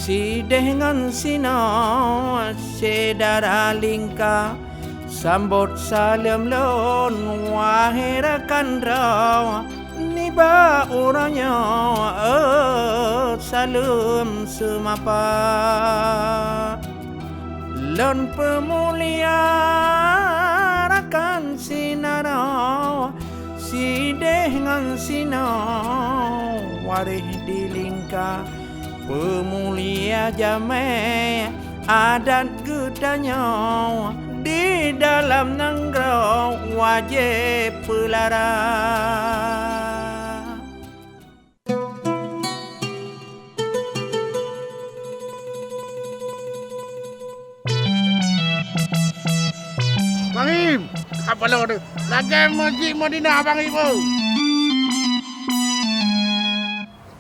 si dengan sino sedara lingka sambut salam lon wahai rakan raw niba orangnya salam semapa lon pemulia rakan sinarau si dengan sino warih di lingka pemulia jamai adat gedanya di dalam negara wajib pelarang. Bang Im, apa lo tu? Lagi masjid Madinah Bang Im.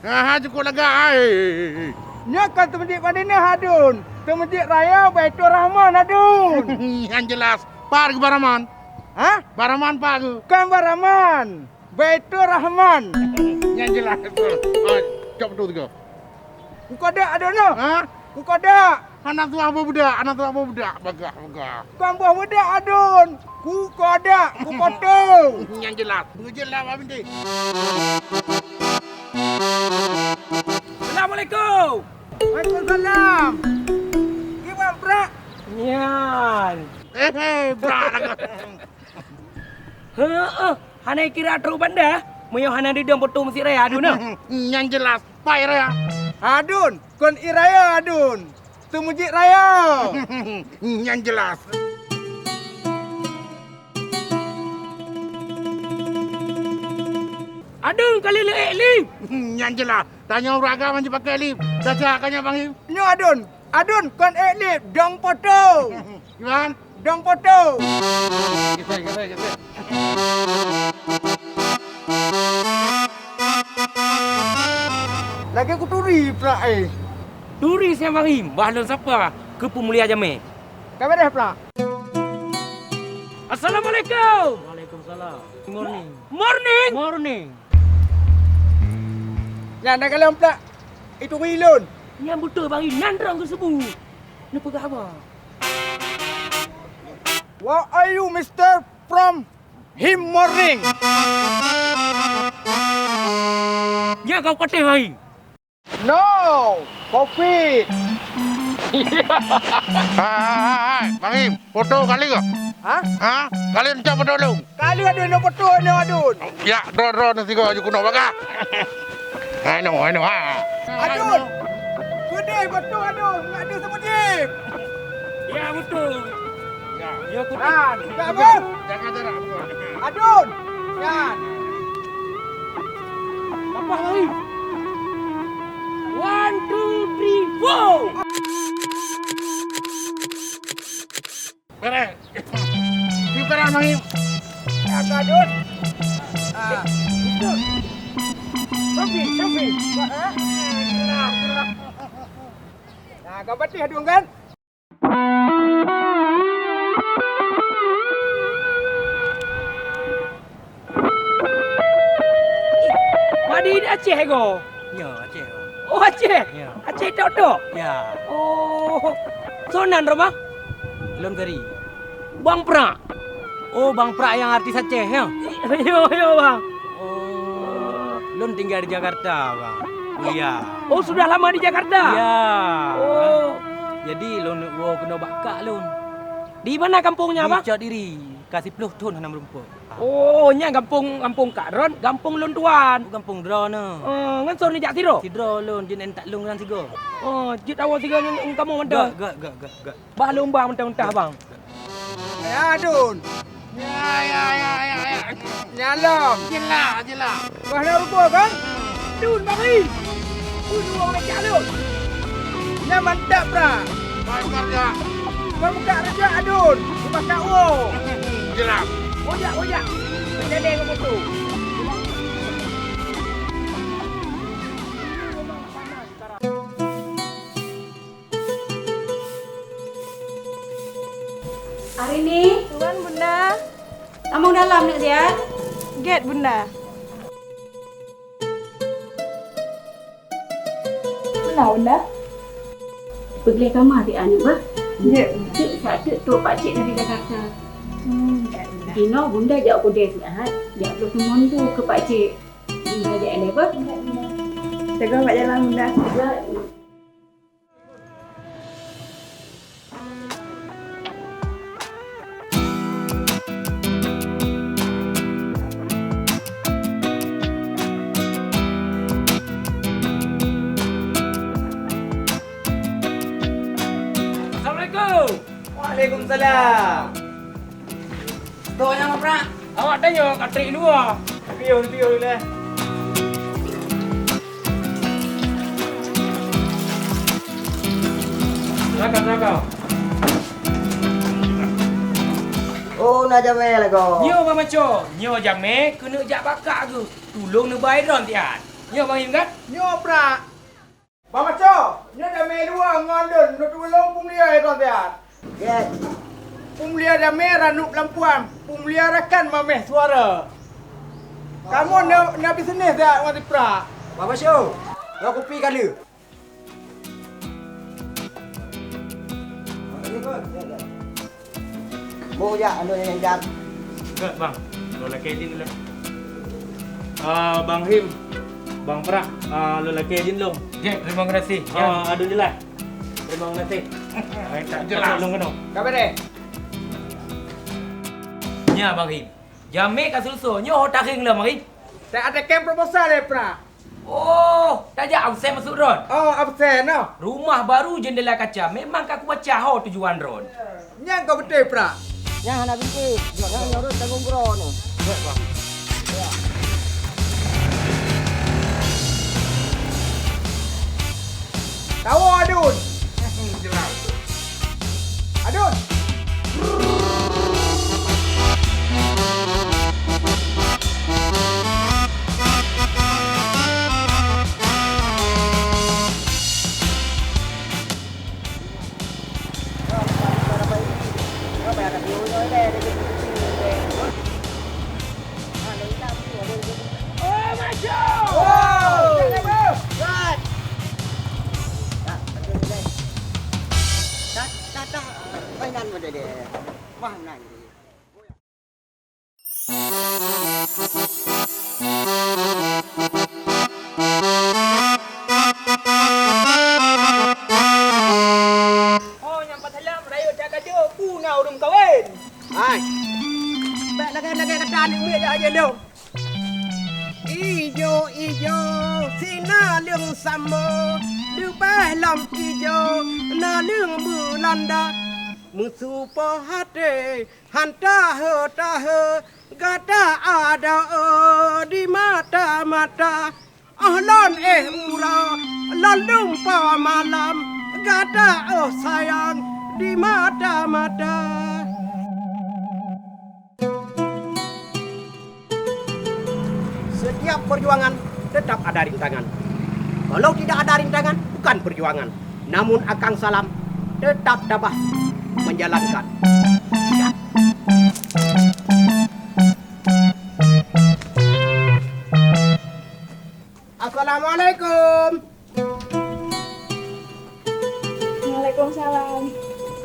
Nah, cukup lagak ai. Nya kan tu masjid Madinah adun. Tu masjid raya Baitur Rahman adun. Yang jelas, Pak ke Baraman. Hah? Baraman Pak ke. Kan Baraman. Baitur Rahman. Yang jelas betul. Cok betul tu. Engkau ada adun no? Ha? Engkau ada. Anak tua apa budak? Anak tua apa budak? Bagak. Kan buah budak adun. Ku ada, ku foto. Yang jelas. Jelas Pak Binti. Assalamualaikum. Waalaikumsalam. Gimana, Brak? Nyan. Berat lagi. Hana kira tru banda. Moyo hana di dalam potong mesti raya adu na. Yang jelas, Pak ya. Adun, kon iraya adun. Tu masjid raya. Yang jelas. Adun kali le lip. Yang jelas. Tanya orang agama je pakai lip. Dah cakapnya Bang Im. Nyo adun. Adun, kon eklip. Dong foto. Gimana? Dong foto. Kita. Lagi aku turi pula Turis yang bang bahalon siapa? Ke pemulia jame. Kabar dah pula. Assalamualaikum. Waalaikumsalam. Morning. Ya, nak kalian pula. Itu wilun. Yang betul bang nandrang ke sebu. Ni pegah apa? What are you, Mr. From him morning? Ya kau kata bang. No, COVID. Hai, Bang Im. Foto kali ke? Hah? Ha? Kalian cak foto dulu. Kali ada nak foto ni adun. Ya, draw nanti kauaju kuno baga. I know. Ha. Adun. Kudai foto adun. Nak ada sama jeep. Ya betul. Ya aku Kan, tak apa? Jangan jarak. Adun. Kan. apa bang? 1, 2, 3, 4. Beres. Di kanan Bang Im. Ya, adun. Ah, itu. Sofi. Nah, kau patih adun kan? Madi di Aceh go. Ya, Aceh. Oh Aceh. Ya. Aceh tok. Ya, Oh. Sonan rumah Lon Kari. Bang Pra. Oh, Bang Prak yang artis Aceh ya? Yo bang. Oh, Lon tinggal di Jakarta, Bang. Kuliah. Oh sudah lama di Jakarta. Ya. Oh. Jadi Lon kena bakak Lon. Di mana kampungnya Di apa? Cok Diri. Kasih peluh tun hanam rumput. Oh, nya kampung Kak Ron, kampung Lon Tuan. Kampung Dro na. Oh, ngan son ni jak tiro. Sidro Lon jen entak lung kan sigo. Oh, jit awal tiga yang kamu mentah. Gak. Bah lomba mentah-mentah bang. Ya, adun. Ya. Nyalom. Jelas. Kau nak rupa kan? Dun bang. Dua orang jalur. Nya mantap, Brak. Baik kerja. Kau buka kerja adun. Lepas kak wo. Jelas. Ojak. Menjadi ke foto. Hari ini Tuan Bunda, tamu dalam nih Zian. get Bunda. Mana Bunda? Pergi kamar adik anak bah. Ya. Cik satu tu pak cik dari Jakarta. Ya bunda. Dino bunda jak aku dia sihat. Jak tu semua tu ke pak cik. Bunda jak ni bah. Jaga kat jalan bunda. Juga Assalamualaikum. Waalaikumsalam. Toknya apa, Pra? Awak tanya kat trik luar. Pion lah. Silakan. Oh, nak jamai lah kau. Nyo bang maco. Nyo jame kena jak bakak tu. Tolong ne bayar ron tian. Nyo bang Him kan? Nyo, Pra. Mama Cho, nyo jamai dua ngandun. Nak tolong pumlia itu tiat. Get. Pumlia jamai ranuk lampuan. Pumlia rakan mameh suara. Kamu nak bisnes tak, Mati Pra? Baba Show. Kau kopi kali. Bo ya, anu yang jat. Enggak bang. Lo lagi izin dulu. Bang Him. Bang Pra. Lo lagi izin lo. Ya, terima kasih. Aduh jelas. Terima kasih. Tak jelas. Lo kena. Kabar deh. Nya bang Him. Jame kat susu. Nyo hotak ring lah bang Him. Tak ada camp proposal deh, Pra. Oh, tak ajak absen masuk ron. Oh, absen no. Rumah baru jendela kaca. Memang aku baca ho tujuan ron. Nyang kau betul, Pra. Yang nak binti. Jangan nyorot tanggung gro ni. Tahu Adun. Jelas. Adun. Mainan macam dia. Mana ni? Oh, nyampat salam rayu jaga jo punau dum kawin. Hai. Baik lagi kata ni mi aja dong. Ijo sinar lương samo đưa ba lòng ijo na lương Belanda musuh hati hanta hơ gata ada di mata lon mura lon pa malam gata sayang di mata Setiap perjuangan tetap ada rintangan. Kalau tidak ada rintangan, bukan perjuangan. Namun Akang Salam tetap tabah menjalankan. Siap. Assalamualaikum. Waalaikumsalam.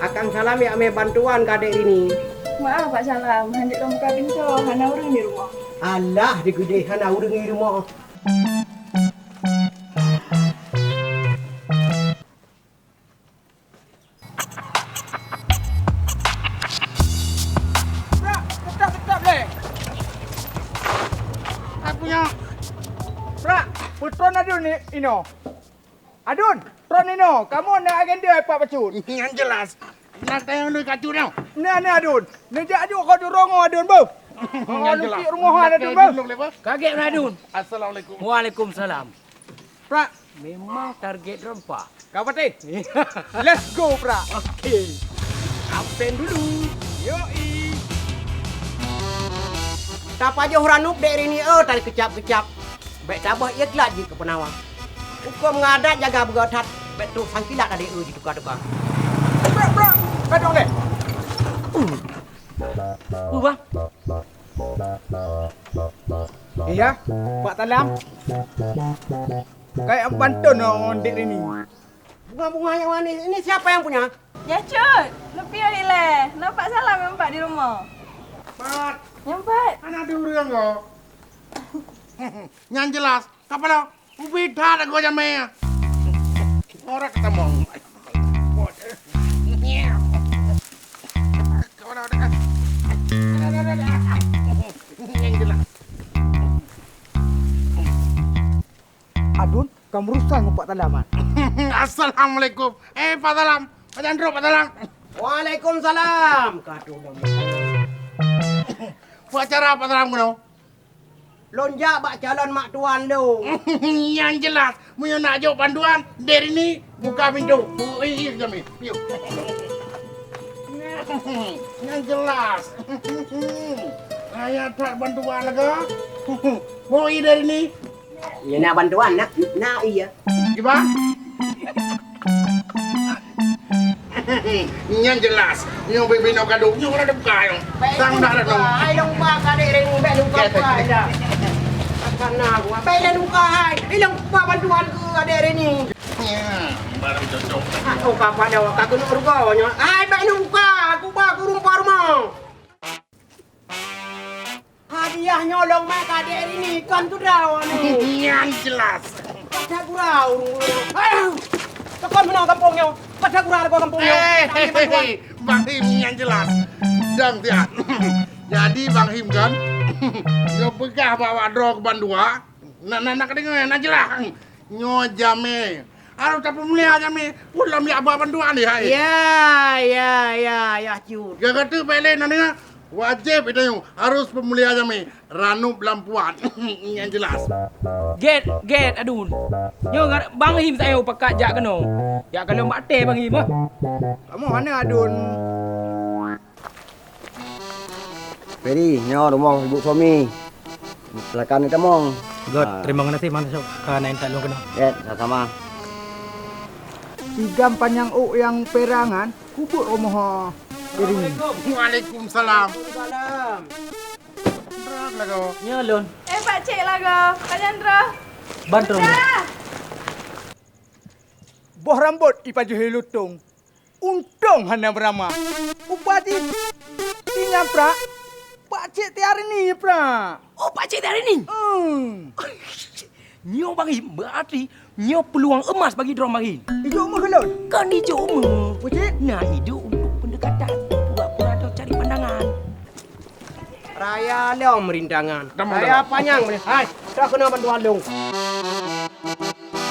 Akang Salam ya ame bantuan kadek ini. Maaf Pak Salam, hendak kamu buka pintu, hana orang di rumah. Alah, digede hana urang di rumah. Pra, tetap deh. Aku punya. Pra, putron Adun ni ino. Adun, tron ino. Kamu nak agenda apa pacut? Yang jelas. Nak tayang lu kacau ni. Ni Adun. Ni jak Adun kau dorong Adun bau. Yang jelas. Rumah Adun bau. Kaget Radun. Assalamualaikum. Waalaikumsalam. Pra, Memang target rempah. kau pati. Let's go, Pra. Okey. Absen dulu. Yoi. Tapa je orang nuk dek ini tadi kecap. Baik tabah ia kelak je ke penawang. Hukum ngadat jaga begotat. Baik tu sangkilat ada di tukar-tukar. Pra. Kadang deh. Bang. Iya, Pak Talam. Kayak pantun on dek ini. Bunga-bunga yang manis ini siapa yang punya? Ya cut, lebih le. Nampak salam nampak di rumah. Pat, Nyampat. anak diurang kok. Yang jelas, kapal ubida ada gua jamnya. Orang ketemu. Yang jelas. Adun, kamu rusak Pak Talaman. Assalamualaikum. Pak Talam. Pak Chandro, Pak Talam. Waalaikumsalam. Kado dong. Buat acara apa Talam kau? Lonjak bak calon mak tuan lu. Yang jelas, mau nak jauh panduan dari ni buka pintu. Iya kami. Yuk. Yang jelas. Saya tak bantuan lagi. Mau dari ni? Ya nak bantuan nak. Nak iya. Gimana? Yang jelas, yang bibino kado, yang ada buka yang. Sang dah ada. Ai long ba ka de reng be luka pa ida. Karena gua be le luka hai. Ilang pa bantuan ke ade reni. Baru cocok. Aku ka pada wa ka kena rugonya. Ai be luka, aku ba ku rumah. Hadiah nyolong mak ade reni kan tu dah ni. Yang jelas. Pada gurau. Tekan mana kampungnya? Pada gurau ke kampungnya. Bang Him yang jelas. Dan tiap. Jadi Bang Him kan, nyo pegah bawa dro ke Bandua. Nak kedengar, nak jelas. Nyo jame. Aduh tapi mulia jame. Pulang ya bawa Bandua ni hai. Ya, cut. Gak kata balik nanti wajib itu yang harus pemulia jame. Ranu Lampuan. Yang jelas. Get, adun. Yo Bang Him saya pakat jak kena. Ya kalau mak teh Bang Him ah. Kamu mana Adun? Peri, nyo rumah ibu suami. Silakan kita mong. Good, terima kasih Mas karena yang tak lu kena. Ya, sama. Tiga panjang yang perangan, kubur rumah ini. Waalaikumsalam. Salam. Berat lah kau. Nyalon. Pak Cik lah kau. Pak Chandra. Bantu. Boh rambut ipaju hilutung. Untung hana beramah. Upati tinggal pra. Pak Cik tiar ni pra. Oh Pak Cik hari ni. Nyo Bang Him berarti nyo peluang emas bagi dorang Bang Him. Hidup mu kelon. Kan hijau mu. Pak Cik. Nah hidup untuk pendekatan. Pura-pura atau cari pandangan. Raya leong merindangan. Damang, Raya panjang. Hai, dah kena bantuan long.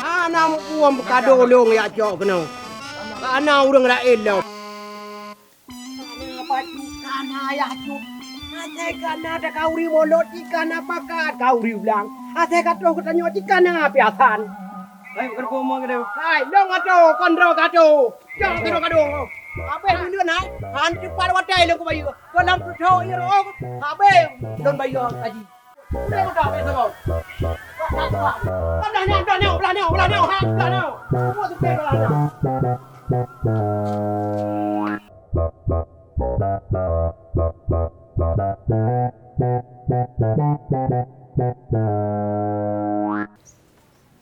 Ana uam kado long ya jok kena. Ana urang lain lo. Ana baju kana ya jok. Ate kana ada kauri molot ikan apa kat kauri ulang. Ate kado katanya ikan piasan. Hai, bukan ngomong ke dia. Hai, long kado kontrol kado. Jok kado. Apa yang dulu naik? Hantu pada wadai lo bayu. Kolam tuh iro. Apa? Don bayu tadi. Udah udah besok. Belanya. Semua tu belanya.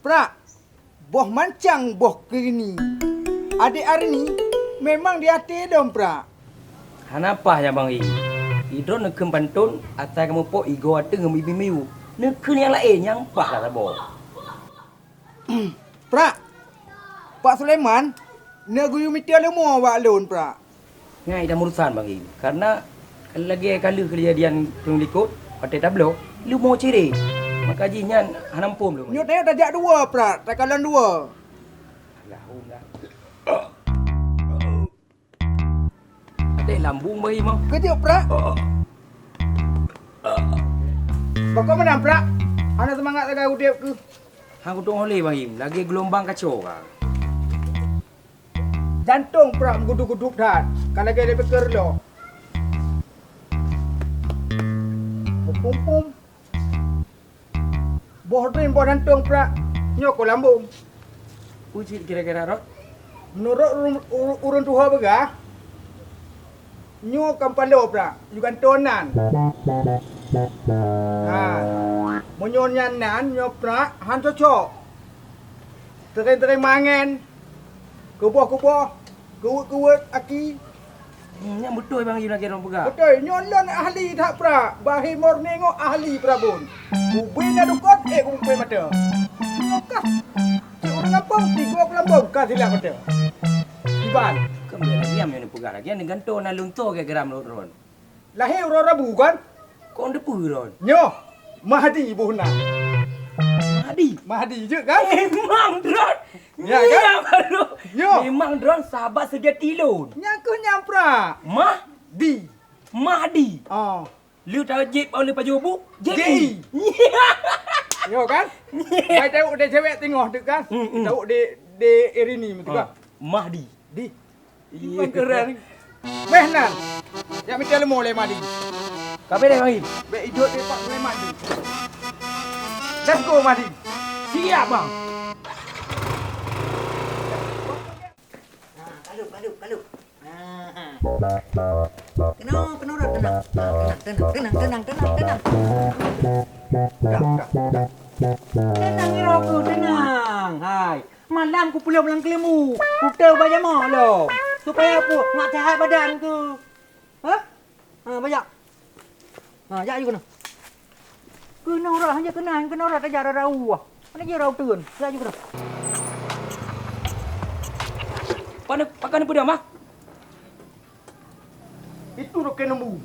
Pra, boh mancang boh kini. Adik hari ni memang dia tedom pra. Hanapa ya Bang Him? Hidro nekem pantun atai kamu po igo ate ngemi bimiu. Neken yang lain yang pah lah tabo. Pra, Pak Sulaiman, neguyu mitia lemo wak lon pra. Ngai dah urusan Bang Him. Karena lagi kali kejadian pengikut ate tablo, lu mau ciri. Maka jinya hanampum lu. Nyot saya tajak dua pra, takalan dua. Lah. Ate lambung Bang Him. Kejap pra. Pokok menang pra. Ana semangat jaga udip ke. Hang kudung oleh Bang Him. Lagi gelombang kacau ka. Jantung pra guduk-guduk dah. Kan lagi ada pikir lo. Pum. Boh rin boh jantung pra. Nyok ko lambung. Uji kira-kira rot. Menurut urun tuha begah. Nyo kampalo pra. Juga tonan. Monyonya nan nyo pra han cocok. Terai mangen. Kubah-kubah. Kuat-kuat aki. Yang betul Bang Him lagi orang pegang. Betul, nyolon ahli tak pra. Bahim mor nengok ahli prabun. Ubin ada kot, kumpul mata. Kah. Orang lampung, tiga ke lampung. Kah silap mata. Iban. Kemudian lagi yang mana pegang lagi. Yang gantung nak luntur ke geram ron. Lahir orang Rabu kan? Kau ada pun ron. Nyo. Mahdi ibu Huna. Mahdi je kan? Memang Dron. Ya kan? Baru. Yo. Memang Dron sahabat sejati lun. Nyangkuh nyampra. Mahdi. Oh. Lu tahu Jip oleh Pak Jobu? JI. Yo kan? Saya tahu dia cewek tengok tu kan? Tahu di Erini betul kan? Mahdi. Di. Iman keren. Mehnan. Yang minta lemu oleh Mahdi. Kapan dah Mahdi? Baik hidup dia Pak Sulaiman tu. Let's go Mahdi. Siap bang. Kalup. Tenang. Tenang aku, tenang. Hai. Malam ku pulang belang kelemu. Ku tahu banyak malam. Supaya apa? Nak sihat badan ku. Ha? Banyak. Ya juga nak. Kena orang hanya kena orang tak jara rau. Mana je rau turun. Ya juga nak. Pakai apa dia mah? Itu roken lembu.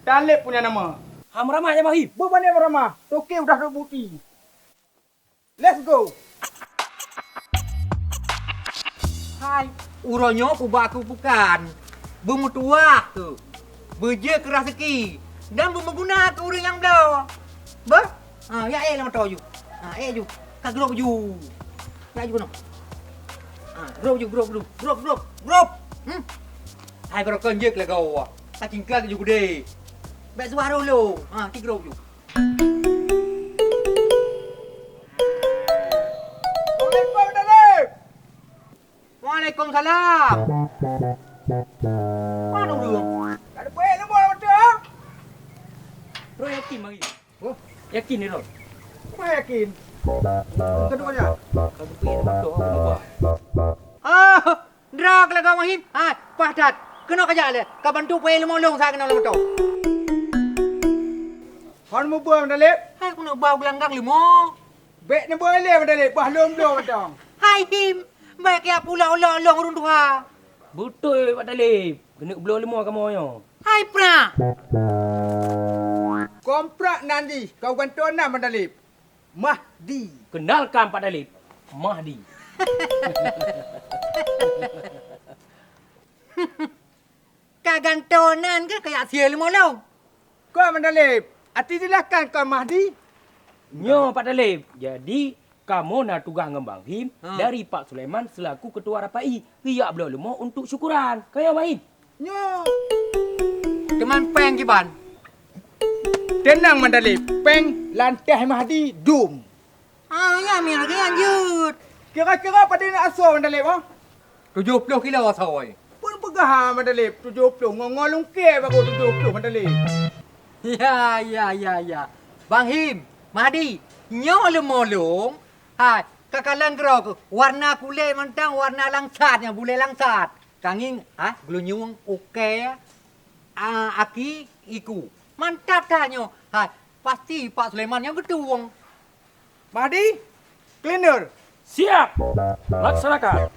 Talib punya nama. Ham ramah je Mahdi. Bukan yang ramah. Toke udah ada bukti. Let's go. Hai. Uronyo ku baku bukan. Bermutuah tu. Beje keras seki. Dan berguna ke orang yang dah. Ya lah mata you. You. Ka grop you. Ya you no. Grop. Hai kalau kenjek lah kau. Tak cingklat you gede. Baik suara lu. Ki grop you. Waalaikumsalam. Mana orang? Tak ada baik lembu lah betul. Ron yakin Mahdi? Yakin ni Ron? Kau yakin? Kedua je. Kalau pergi betul aku lupa. Drag lah kau Mahim. Padat. Kena kerja le. Kau bantu pay lemolong saya kena betul. Kau mau buat Dalib? Hai aku nak bau gelanggang lemo. Baik ni boleh Dalib. Bah lom-lom betul. Hai Him. Baik ya pula olong urun tuha. Betul Pak Talib. Kena belum lemah kamu yo. Hai pra. Komprak nanti. Kau bantu nama Dalib. Mahdi. Kenalkan Pak Talib. Mahdi. Kagantonan ke kayak sia lemolong. Kau Dalib. Hati silakan kau Mahdi. Nyo Pak Talib. Jadi kamu nak tugas ngembang Him dari Pak Sulaiman selaku ketua RPI. Riak belum lemah untuk syukuran. Kaya Mahdi. Nyo. Teman peng kiban. Tenang Dalib. Peng lantai Mahdi dum. Ya mi lagi lanjut. Kira-kira pada nak asal Dalib ah? 70 kilo soy. Pun pegah Dalib 70. Ngolong ke baru 70 Dalib. Ya. Bang Him, Mahdi, nyo lemolong. Hai, kakalan kerok warna kulit mentang warna langsatnya boleh langsat. Kanging, gelunyung okey. Aki iku. Mantap tanya. Hai, pasti Pak Sulaiman yang ketuang. Mahdi, cleaner. Siap. Laksanakan.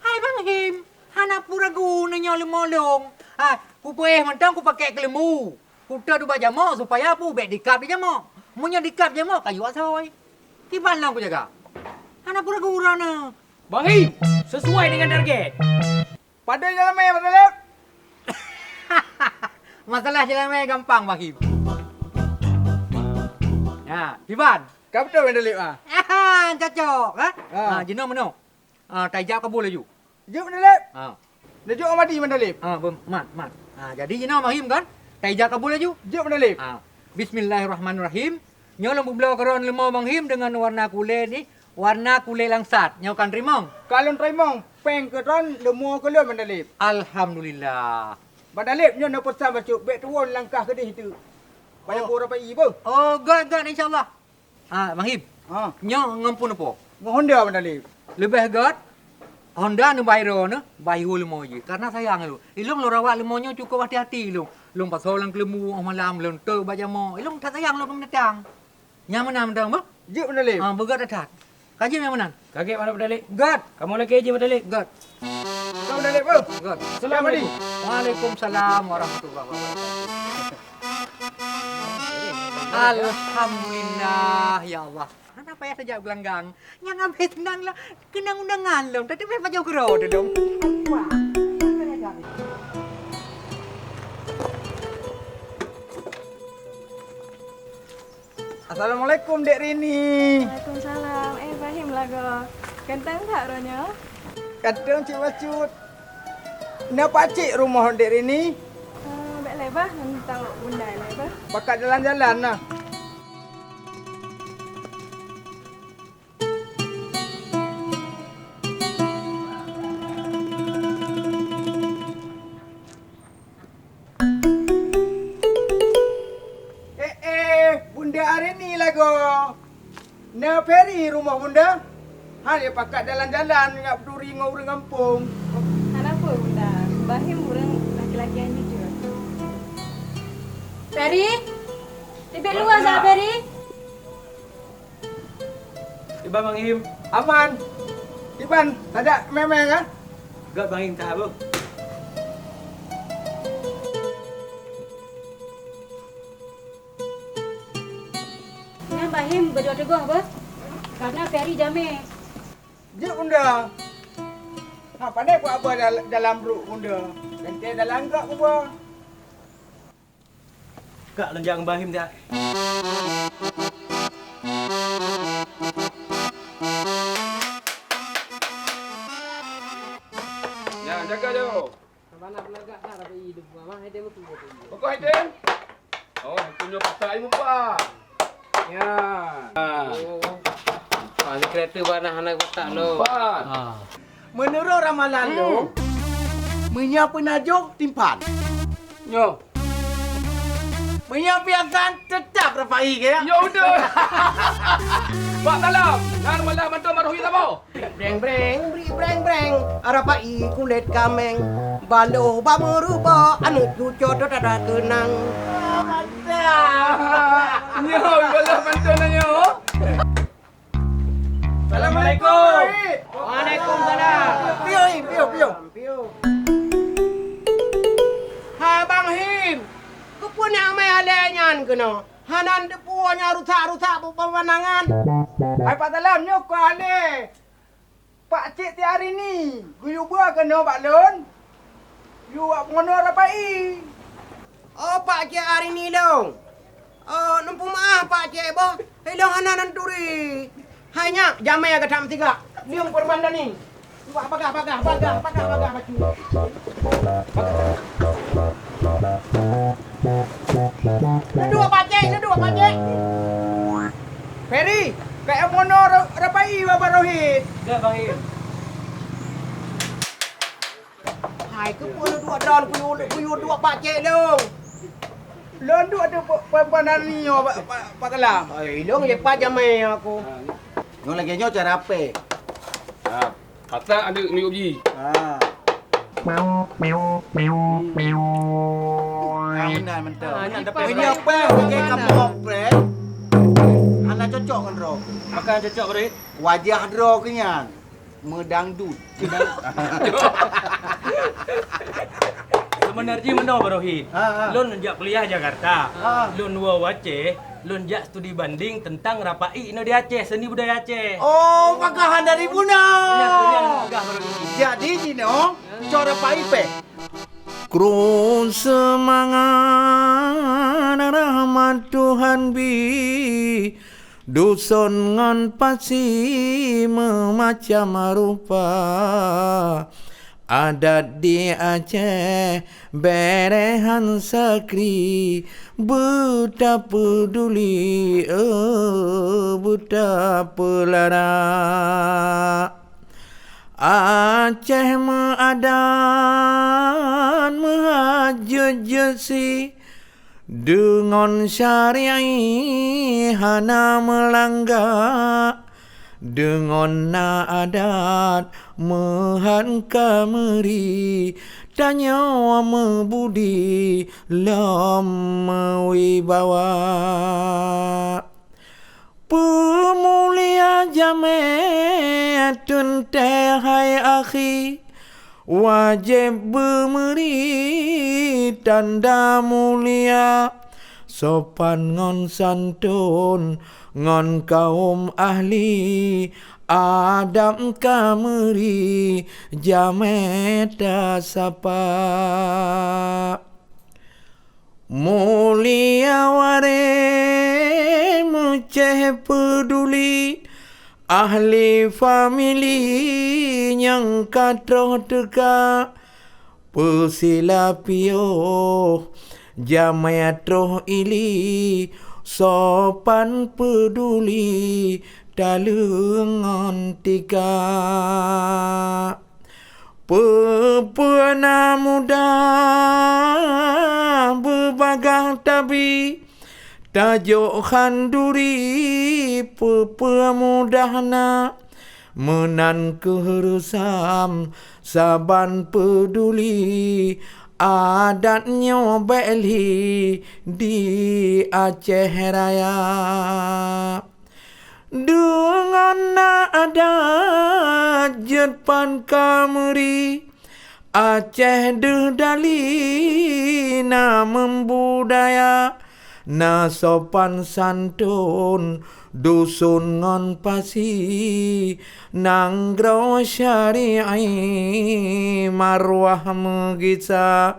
Hai Bang Him, hana pura guna nyo lemolong. Ku boleh mentang ku pakai kelemu. Ku tahu baca mo supaya pu bek dikap dia mo. Munyo dikap dia mo kayu asoy. Kiban lang ku jaga. Hana pura guna na. Bang Him, sesuai dengan target. Pada jalan mai Dalib. Masalah jalan mai gampang Bang Him. Ya, kiban. Kau betul Dalib ah. Cocok, jino meno. Tajak kabul laju. Jom Dalib. Lejuk Mahdi Dalib. Mat. Jadi jino Mahim kan? Tajak kabul laju. Jom Dalib. Bismillahirrahmanirrahim. Nyo lembu belau karon lemau Bang Him dengan warna kulit ni, warna kulit langsat. Nyo kan rimong. Kalau trimong peng ke ron lemu ke lem Dalib. Alhamdulillah. Badalip nyo na pesan bacuk. Bek turun langkah kedih itu. Bayar pura pai pun. Oh, god insya-Allah. Bang Him. Ha. Nyo ngampun apa? Honda badalip. Lebih god Honda ni bayro ni bayu lemo je. Karena sayang lu. Ilung lu rawat lemonyo cukup hati-hati lu. Lung pasal lang kelemu malam lung tu baca mo. Ilung tak sayang lu mendatang. Nyaman mendatang ba? Je badalip. Begat dah. Kaji yang mana? Kaget mana berdalik? God. Kamu lagi je berdalik? God. Kau badalip pun. God. Assalamualaikum. Waalaikumsalam warahmatullahi wabarakatuh. Alhamdulillah ya Allah. Kenapa ya sejak gelanggang? Yang ambil tenang lah. Kenang undangan lom. Tapi apa jauh kero tu dong. Assalamualaikum Dek Rini. Waalaikumsalam. Fahim lagu. Kentang tak ronya? Kadang cik bacut. Nak pakcik rumah Dek Rini. Baik lebar. Tentang bunda lebar. Pakat jalan-jalan lah. Bunda hari ni lagu. Nak ferry rumah bunda. Dia pakat jalan-jalan ngap duri ngau orang kampung. Kenapa bunda? Bahim orang laki-laki yang jujur. Ferry? Tibet luar tak Ferry? Iban Bang Him. Aman. Iban, ada memang kan? God Bang Him tak apa. Yang Bahim berdua teguh apa? Karena Ferry jamin. Je bunda. Pandai ku apa dalam perut bunda. Nanti dalam gerak ku apa. Kak lenjang Bang Him tak? Ya, jaga jo. Mana belagak dah tapi hidup mama ada betul. Pokok Aiden. Oh, punya pasal ibu pak. Ya. Kereta warna anak kotak lo. Pak. Menurut ramalan lu, menyapu najuk timpan. Yo. Menyapu akan tetap rapai ke? Ya udah. Pak dalam. Ngar malam bantu maruhi tabo. Breng. Arapai kulit kameng. Balo bamuruba anu cuco dada kenang. Yo, boleh bantu nanya. Assalamualaikum. Waalaikumsalam. Piu. Ha Bang Him. Ku punya mai alenyan kena. Hanan de punya rusak pemandangan. Hai Pak Dalam nyok ku ale. Pak cik ti hari ni. Guyu bua kena Pak Lon. Yu buat ngono rapai. Oh Pak Cik hari ni dong. Oh numpuk maaf Pak Cik boh. Hilang hanan turi. Hanya jamai agak tam tiga. Liung permandan ni. Buat bagah baju. Dua Pak Cik. Ferry, kayak ngono rapai Bapak Rohit. God Bang Him. Hai ke pun dua don kuyu dua Pak Cik dong. Lon dua tu permandan ni Pak Dalam. Ai dong je Pak jamai aku. Nyo lagi nyo cara apa? Ha. Kata ada ni uji. Ha. Benar mentau. Punya apa? Pakai kapok bre. Anak cocok kan ro. Makan cocok beri. Wajah ro kenyan. Medangdut. Sebenarnya mana Barohid? Ha. Lon jak kuliah Jakarta. Ha. Lon dua Aceh. Lon jak studi banding tentang rapai no di Aceh, seni budaya Aceh. Oh, pakahan dari Buna. Enggak Barohid. Jadi Cino, cara paipe. Kru semangat rahmat Tuhan bi dusun ngan pasi memacam rupa adat di Aceh berehan sakri buta peduli buta pelara Aceh meadan mahajujesi dengan syari'i hana melanggar dengan adat mehan kameri tanya mebudi lam mewibawa pemulia jametun teh hai akhi wajib beri tanda mulia sopan ngon santun ngon kaum ahli adab kameri jameta sapa mulia ware muceh peduli ahli famili yang katroh teka pesilapio jamayatroh ili sopan peduli dalungan tika pepuana muda berbagang tabi tajuk khanduri pepemudahna menan keherusam saban peduli adatnya beli di Aceh Raya dengan adat Jepan kameri Aceh dali na membudaya na sopan santun dusun ngon pasi nanggro syari'i marwah megisa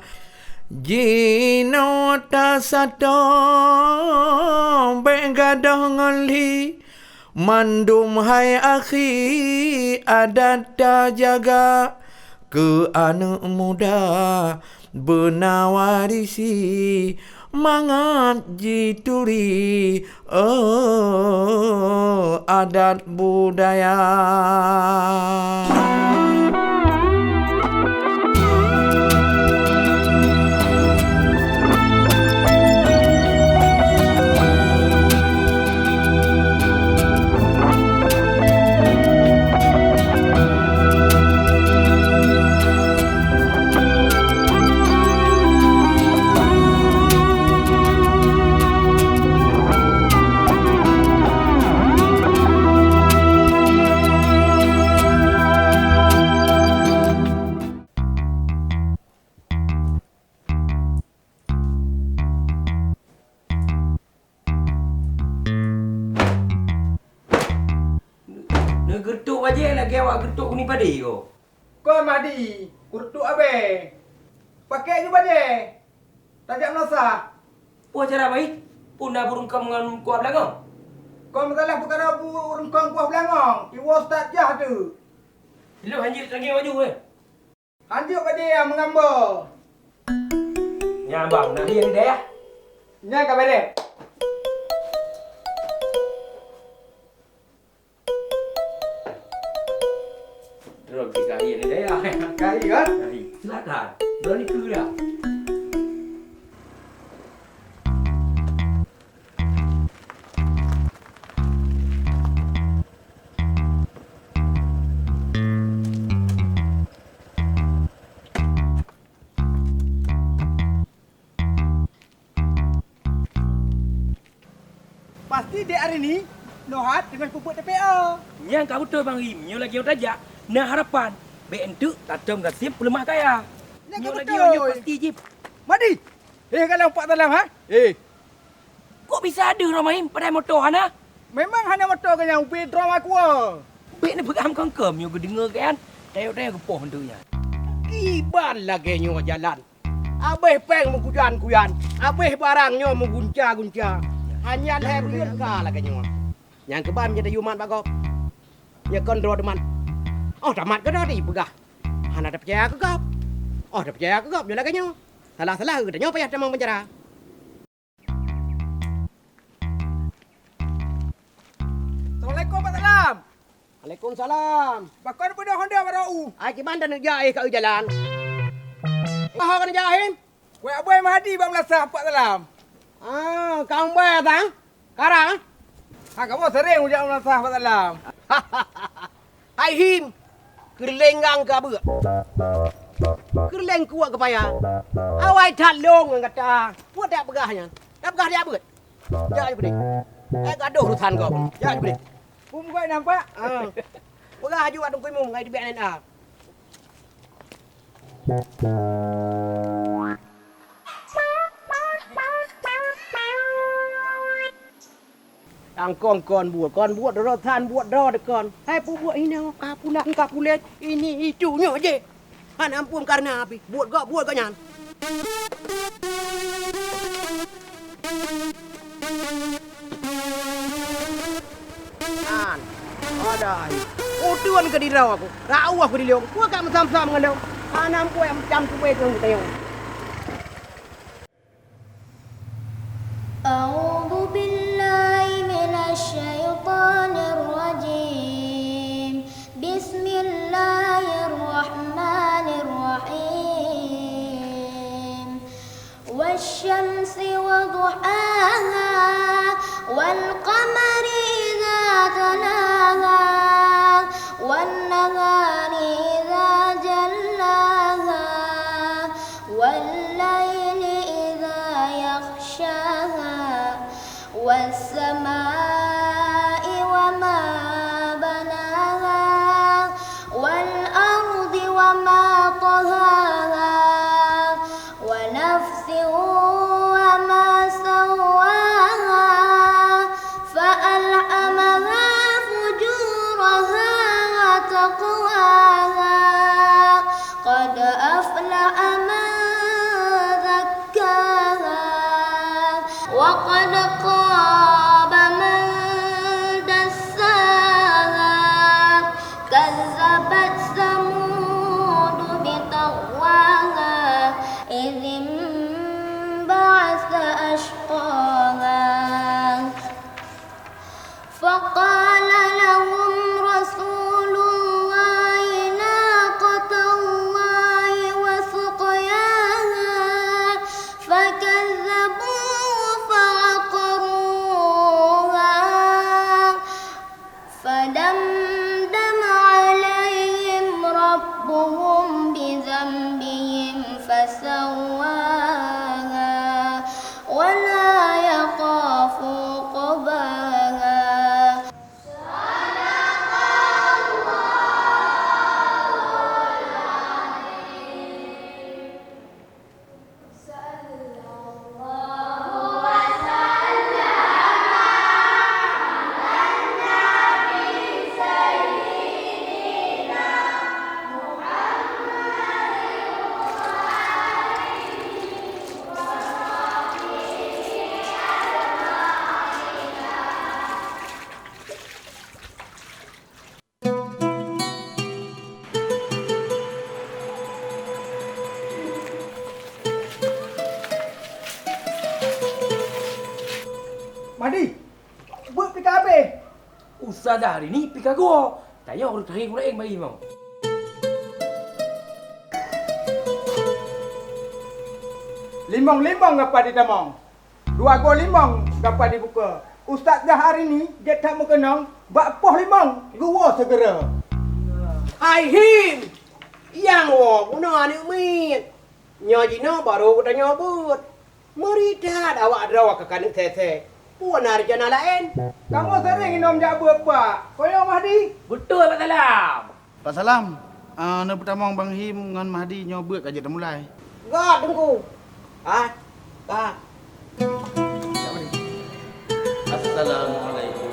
jino ta sato begadah ngali mandum hai akhi adat ta jaga ke anak muda benawarisi mangat jituri adat budaya. Gertuk aja lagi awak gertuk ni padi ko. Kau madi, kurtu abe. Pakai juga je. Tajak nosa. Puas cara baik. Puna burung kam dengan kuah belakang. Kau masalah perkara burung kau kuah belangong. Iwas tak jah tu. Lu hanjir lagi baju eh. Anjuk ke dia mengambil. Ya bang, nak dia ni dah. Nya ka bade. Terus kita hari ni dah. Kai kan? Hari. Silakan. Dah ni tu dah. Pasti dek hari ni Nohat dengan pupuk TPA. Yang kau betul bang Im. Nyo lagi awak tajak. Nah harapan. Baik entuk tatom gasim pelemah kaya. Yang Nyo kau lagi betul. awak pasti je. Madi. Kalau pak dalam ha? Kok bisa ada Rahim pada motor hana? Memang hanya motor kan yang upi drama aku. Baik ni pegam kengkem. Nyo ke dengar kan. Tayok-tayok ke poh hentunya. Iban lagi nyo jalan. Abeh peng mengkuyan-kuyan. Abeh barangnya menggunca-gunca. Hanya leher ka lagi nyo. Yang keban jadi yuman bagok. Ya kondro deman. Oh damat ke dah di pegah. Hana dah percaya ke gap. Oh dah percaya ke gap dia lagi nyo. Salah-salah ke nyo payah temang penjara. Assalamualaikum Pak Salam. Waalaikumsalam. Bakon pada Honda barau. Ai ki bandan nak jahit kat jalan. Maha kan jahit? Wei aboy Mahdi bang Melasa Pak Salam. Kau bayar tang? Karang? Ha kamu sering ujak Melasa Pak Salam. Hai him. Kerlenggang ke apa? Kerleng kuat ke payah. Awai talong kata. Buat tak pegahnya. Tak pegah dia apa? Jangan beri. Gaduh urusan kau. Jangan beri. Pum kau nampak? Pegah juga tunggu mum ngai di BNN. Ang kon buat dah than buat dah dekon. Hai pu buat ini kapulet ini icunya je. Han ampun karena api. Buat gak nyan. An. Ada. Tuan ke di raw aku. Rau aku di leong. Ku kan sam-sam dengan leong. Han ampun yang jam tu wei tong tayong. أعوذ بالله من الشيطان الرجيم بسم الله الرحمن الرحيم والشمس وضحاها والقمر إذا تلاها والنهار إذا جلاها والليل إذا يغشاها والسماء وما بناها والأرض وما طهاها ونفس وما سواها فألهمها فجورها وتقواها قد أفلح من زكاها وقد خاب من دساها كذبت ثمود بطغواها إذ انبعث أشقاها فقال لهم رسول الله ناقة الله وسقياها فكذبوه فعقروها فدمدم عليهم ربهم بذنبهم فسواها ولا يخاف عقباها Mahdi. Buat pika habis. Ustaz dah hari ni pergi kagak. Tak payah urut hari kurang bagi mau. Limong apa di tamang. 2 go limong apa dibuka. Ustaz dah hari ni dia tak mengenang bak poh limong gua segera. Hai him. Yang guna ni min. Nyajina baru kita nyabut. Merida awak rawa ke kanik tete. Puan arjana lain. Kamu sering minum jabu apa? Koyo Mahdi. Betul Pak Salam. Pak Salam, nak pertama Bang Him dengan Mahdi nyoba aja dah mulai. Gak tunggu. Gak. Assalamualaikum.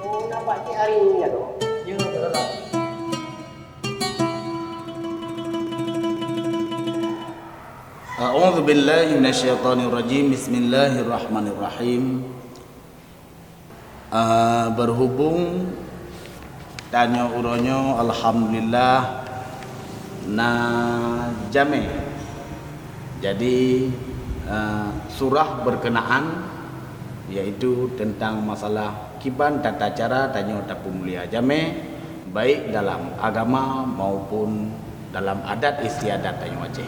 Oh, nampak cik hari ni ya tu. Ya, Pak Salam. A'udzu billahi minasyaitonir rajim. Bismillahirrahmanirrahim. berhubung tanya uronyo alhamdulillah na jame. Jadi surah berkenaan yaitu tentang masalah kiban tata cara tanya tapu mulia jame baik dalam agama maupun dalam adat istiadat tanya Aceh.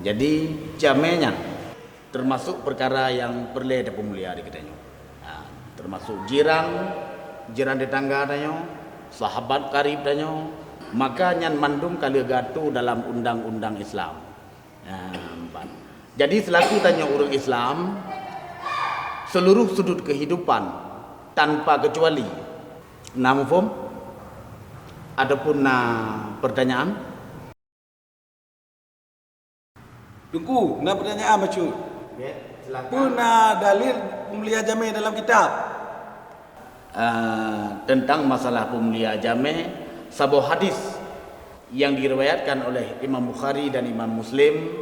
Jadi jamenya termasuk perkara yang perlu tapu mulia di ketanyo. Termasuk jiran tetangga tanyo, sahabat karib tanyo, maka nyan mandum kali gatu dalam undang-undang Islam. Jadi selaku tanya orang Islam, seluruh sudut kehidupan tanpa kecuali. Namu fom? Adapun pertanyaan? Tunggu, nak pertanyaan macu. Puna dalil pemulia jame dalam kitab. Tentang masalah pemulia jame, sebuah hadis yang diriwayatkan oleh Imam Bukhari dan Imam Muslim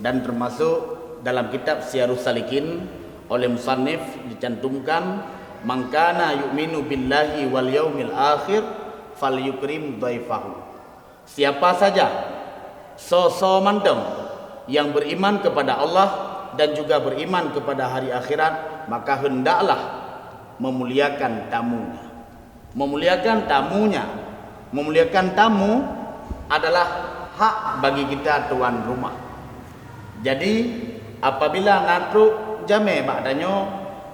dan termasuk dalam kitab Syiarus Salikin oleh musannif dicantumkan man kana yu'minu billahi wal yaumil akhir falyukrim dhaifahu. Siapa saja mandem yang beriman kepada Allah dan juga beriman kepada hari akhirat, maka hendaklah memuliakan tamunya. Memuliakan tamu adalah hak bagi kita tuan rumah. Jadi apabila natruk jame bakdanyo,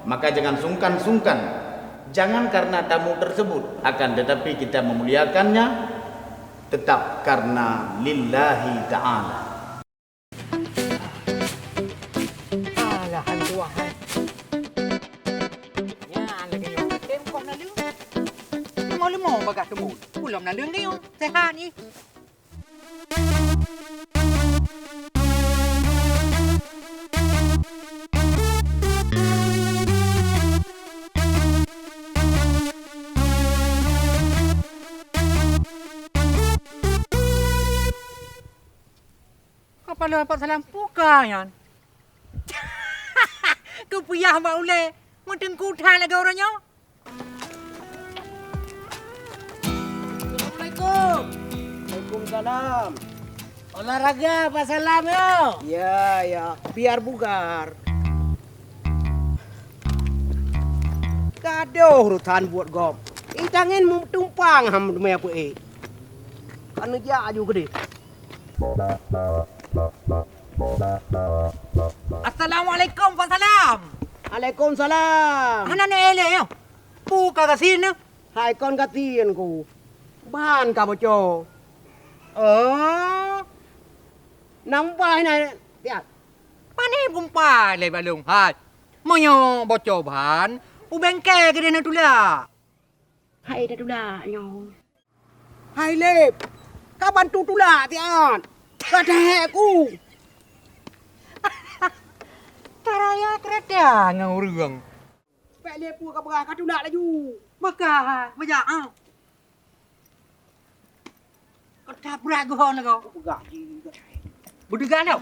maka jangan sungkan-sungkan. Jangan karena tamu tersebut, akan tetapi kita memuliakannya tetap karena lillahi ta'ala. Bagak kemul. Belum nak lương đi không? Sehat ni. Kepala Pak Salam puka yan. Kau puyah mak ule. Mungkin kutai lagi orangnya. Waalaikumsalam. Olahraga Pak Salam yo. Ya, biar bugar. Kado urutan buat gom. Itangin mu tumpang ham me apa Kan ja aju gede. Assalamualaikum Pak Salam. Waalaikumsalam. Ana ne ele yo. Buka kasin. Hai kon katin ku. บ้านกับโจน้ำปลาไหนเนี่ยป้านี่ผมปลาเลยบ้านลุงฮะมอยบ่โจผ่านอุเบงแกกันเลยนะทุล่ะให้ได้ทุล่ะยอให้เล็บกะบันตุทุล่ะที่อ่อนกระแทกกูตารายะกระแทกเงาเรื่องแปะเล็บกูกับกะกะทุล่ะละอยู่มากะมาอยากอ้าวtak beragu hon kau. Begak. Budegan tau.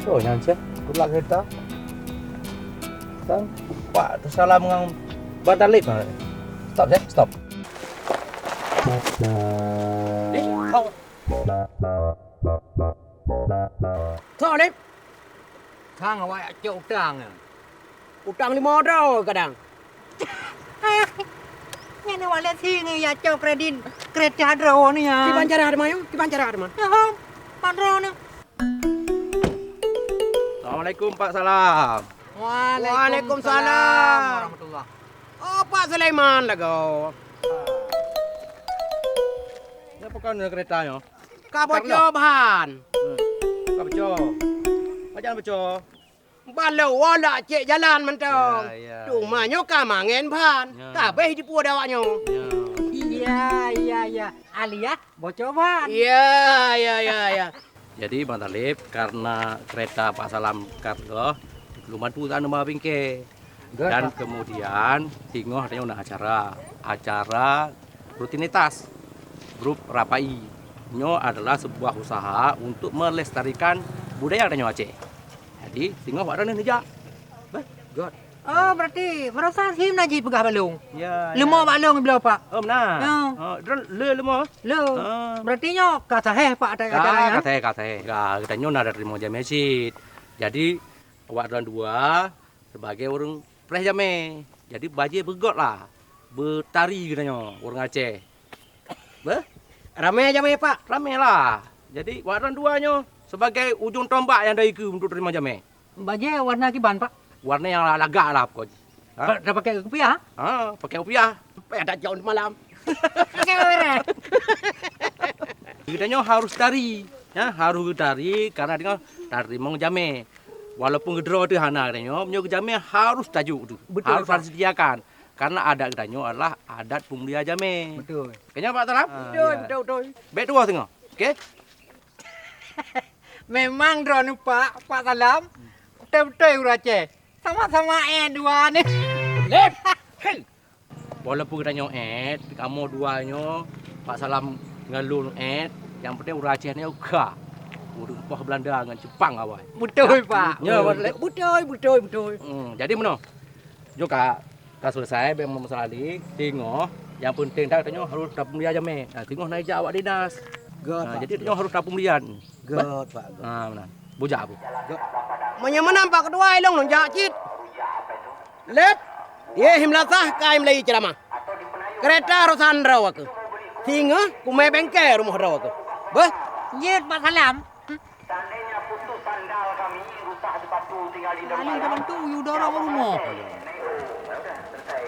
Oh, yang cek. Kulak kereta. Tang, Pak tersalah mengang bantal lip. Stop, Cek. Stop. Kau. Thôi lip. Thang awak cok tang. Utang 5 dah kadang. Ni ni wallet sini ya cok kredit kereta drone ni ya. Di Banjar ada mayu, di Banjar ada man. Ya, drone. Assalamualaikum Pak Salam. Waalaikumsalam warahmatullah. Oh Pak Sulaiman lah kau. Apa kau nak keretanya? Kabojo bahan. Kabojo. Macam bejo. Balau wala cek jalan mentong. Cuma nyoka mangen pan. Kabeh di pulau dawaknya. Iya. Alia bocor pan. Iya. Jadi Bang Talib karena kereta Pak Salam kargo belum mampu tak nama bingke. Dan kemudian tinggal adanya acara rutinitas grup Rapai. Nyo adalah sebuah usaha untuk melestarikan budaya Nyo Aceh. Jadi tengok Pak Ranan aja. God. Oh, berarti merasa him naji pegah balung. Ya. Lemah balung bila Pak. Nah. Ya. Le lemah. Lo. Berarti nyo kata Pak ada acaranya. Kita nyo ada terima jam masjid. Jadi awak dan dua sebagai orang pres jame. Jadi baje begot lah. Bertari katanya orang Aceh. Ramai aja Pak. Ramai lah. Jadi awak dan duanya sebagai ujung tombak yang dari ke untuk terima jame. Baju warna kiban Pak. Warna yang lagak lah pokoknya. Dah pakai rupiah? Pakai rupiah. Ada jauh malam. Pakai mana? Kita harus dari, ya harus dari karena dia dari mau jame. Walaupun gedro tu hana katanya, punya jame harus tajuk tu. Betul, harus Pak. disediakan. Karena adat katanya adalah adat pemulia jame. Betul. Kayaknya Pak Salam? Betul. Baik dua tengok. Okey? Memang drone Pak Salam. Betul-betul orang Aceh. Sama-sama dua ni. Lep. Walaupun katanya kamu duanya Pak Salam ngalun yang penting orang Aceh ni juga. Urang Pah Belanda dengan Jepang awal. Betul Pak. Ya, betul. Jadi mana? Juga dah selesai memang masalah ni. Tengok yang penting dah katanya harus dapur mulia jame. Nah, tengok naik awak dinas. Jadi tengok harus dapur mulia. God Pak. Benar. Bujak apa? Menyaman Pak kedua ilong nong jakit. Lep. Ye himlasah kaim lagi ceramah. Kereta Rosandra wak. Tinga kumai bengkel rumah rawa ke. Bah, Ye Pak Salam. Seandainya putus sandal kami rusak sepatu tinggal di depan. Ali dah bantu you dorang rumah.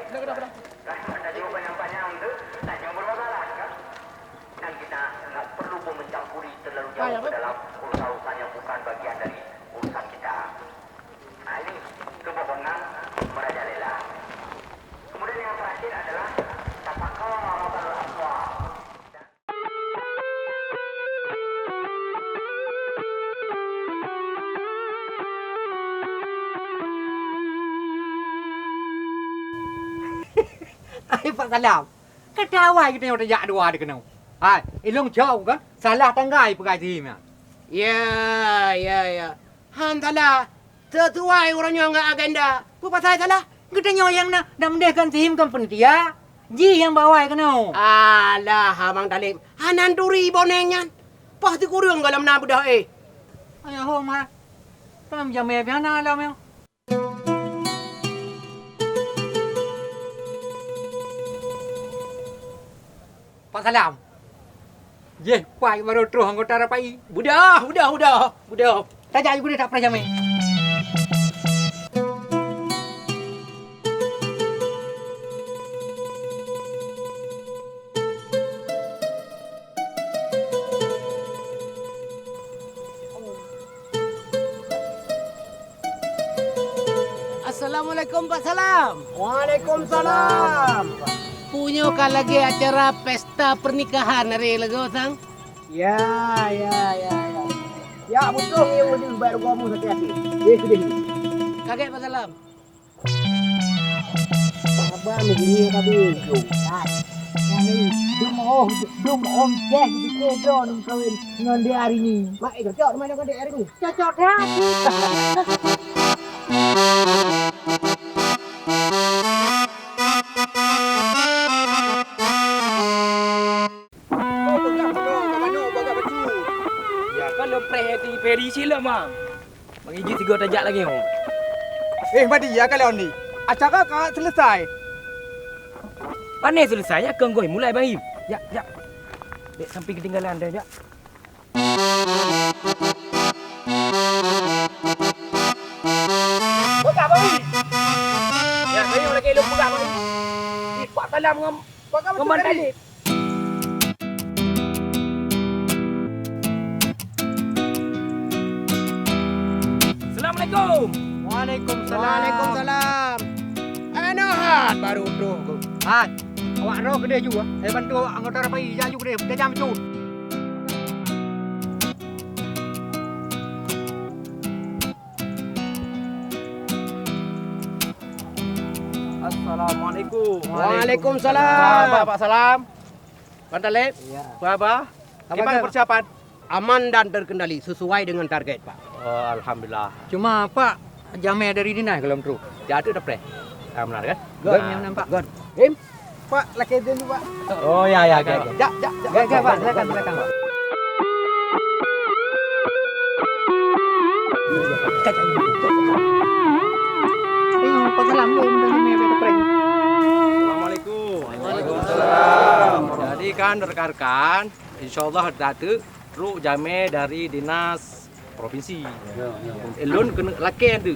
Ada jawapan yang panjang itu, tanya yang bermasalah kan? Dan kita nggak perlu mencampuri terlalu jauh ke dalam urusan yang bukan bagian dari urusan kita. Nah ini kebohongan merajalela. Kemudian yang terakhir adalah tafakkur al-aqwa. Ai Pak Salam. Kedawai kita yang rejak dua ada kenau. Hai, ilung jauh kan? Salah tanggai pegai tim ya. ya. Hantalah. Sesuai orangnya enggak agenda. Apa pasal salah? Kita yang nak mendehkan tim kan pentia. Ji yang bawa kenau. Alah, Abang Talim. Hanan duri bonengnya. Pasti kurang dalam nak budak Ayo ho ma. Tam jam me biana la me. Pak Salam. Ye, pai baru terus anggota rapai. Budak. Tajak juga dia tak pernah jamai. Assalamualaikum Pak Salam. Waalaikumsalam. Punya kan lagi acara pesta pernikahan hari lagi sang. Ya. Ya betul yang udah baru kamu hati-hati. Ye sudah. Kakek Pak Salam. Abang begini tapi. Dum om ceh di kedon kawin dengan dia hari ini. Mak cocok mana kau dia hari ini? Cocok dah. Peri sila mang. Mengiji 3 tajak lagi oh. Mati ya kalau ni. Acara kau selesai. Panen selesai ya kenggoi mulai bang Im. Ya. Dek sampai ketinggalan dah ya. Buka bang Im. Ya, saya lagi lu buka bang Im. Pak Salam ngam tadi. Assalamualaikum. Waalaikumsalam. Enahan baru tu. Hai. Awak roh kedai juga. Saya bantu anggota rapai jaju kedai. Dia jam tu. Assalamualaikum. Waalaikumsalam. Pak Salam. Pantalep. Ya. Apa? Gimana persiapan? Aman dan terkendali sesuai dengan target, Pak. Alhamdulillah. Cuma Pak, jamnya dari dinas kalau terus. Jadi ada preh. Benar kan? God, nampak. God. Pak, laki dulu, Pak. Oh ya. Jak, Pak, silakan Pak. Assalamualaikum. Waalaikumsalam. Jadi kan rekan-rekan, insyaallah datu ru jame dari dinas provinsi. Elun kena laki tu,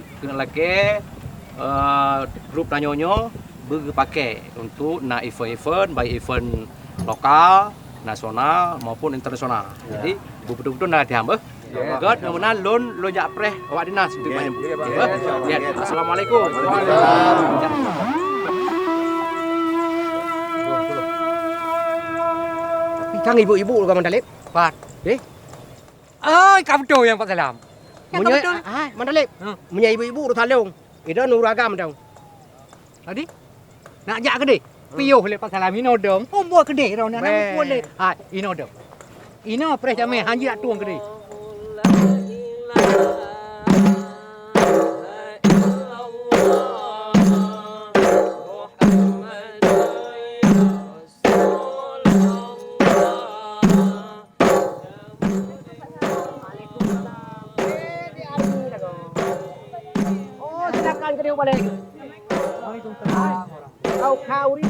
grup tanyonyo berpakai untuk nak event baik event lokal, nasional maupun internasional. Jadi betul-betul nak dihamba. God, namanya lon jak preh awak dinas itu banyak. Assalamualaikum. Tapi kang ibu-ibu lu Mandalip. Pat. Kamu tahu yang Pak Salam. Mandalip. Punya ibu-ibu lu talung. Itu nuragam dong. Tadi nak jak ke deh? Piyo le Pak Salam ino dong. Buat ke deh nak boleh. Ino dong. Ino preh jame hanji nak tuang ke deh. Silakan ke dia balik. Kau ni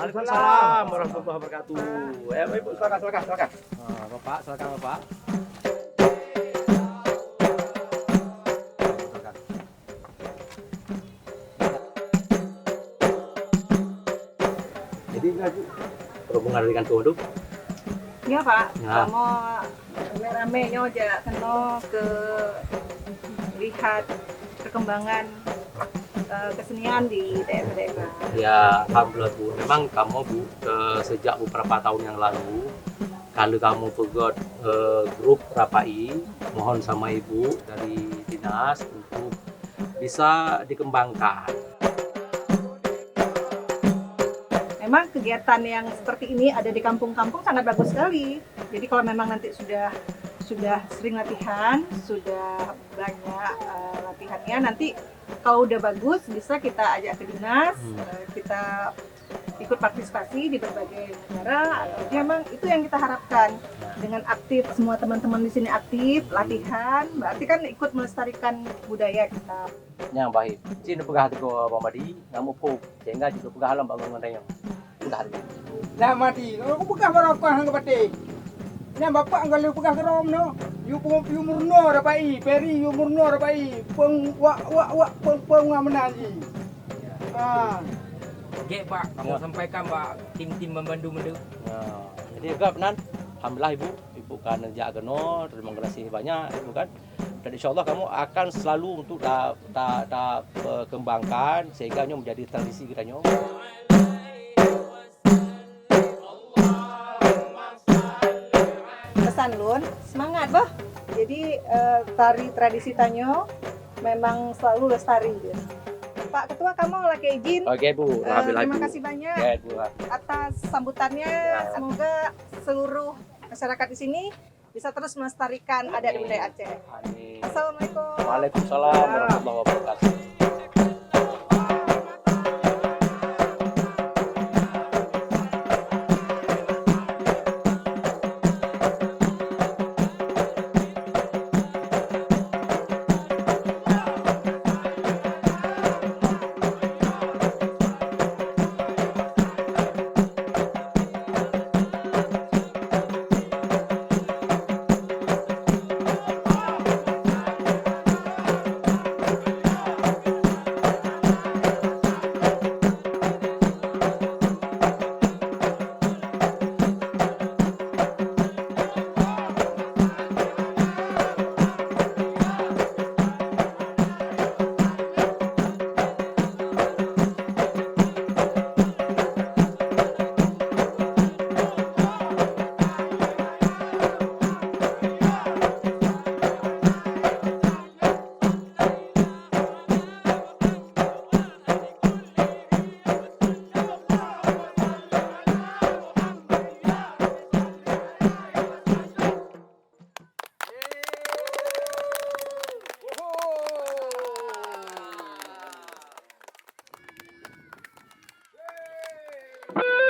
Waalaikumsalam warahmatullahi wabarakatuh. Ibu silakan. Bapak, silakan Bapak. Jadi berhubungan dengan tuh tu. Ya Pak, Ya. kamu rame-ramenya aja kena ke lihat perkembangan kesenian di daerah-daerah. Ya, alhamdulillah Bu. Memang kamu Bu sejak beberapa tahun yang lalu kalau kamu pegot grup Rapai, mohon sama Ibu dari dinas untuk bisa dikembangkan. Memang kegiatan yang seperti ini ada di kampung-kampung sangat bagus sekali. Jadi kalau memang nanti sudah sering latihan, sudah banyak latihannya, nanti kalau udah bagus bisa kita ajak ke dinas, kita ikut partisipasi di berbagai negara. Jadi memang itu yang kita harapkan. Dengan aktif, semua teman-teman di sini aktif, latihan, berarti kan ikut melestarikan budaya kita. Yang baik. Cina pegah tu Abang Madi, namu pun sehingga juga pegah alam bangun rayong. Pegah tu. Dah mati. Aku pegang barokah hang batik. Nah bapak kalau pegang kerom no. You murno rapai, peri you murno rapai. Peng peng menanji. Okey Pak, kamu sampaikan Pak tim-tim membantu mendu. Jadi agak benar. Alhamdulillah Ibu kan jak kena, terima kasih banyak Ibu kan. Dan insyaallah kamu akan selalu untuk kembangkan sehingga menjadi tradisi kita nyo. Pesan Lun, semangat boh. Jadi tari tradisi Tanyo memang selalu lestari. Pak Ketua, kamu lagi izin. Oke Bu, alhamdulillah Terima Bu. kasih banyak Oke Bu. atas sambutannya. Semoga seluruh masyarakat di sini bisa terus melestarikan adat budaya Aceh. Amin. Assalamualaikum. Waalaikumsalam warahmatullahi wabarakatuh. Thank you.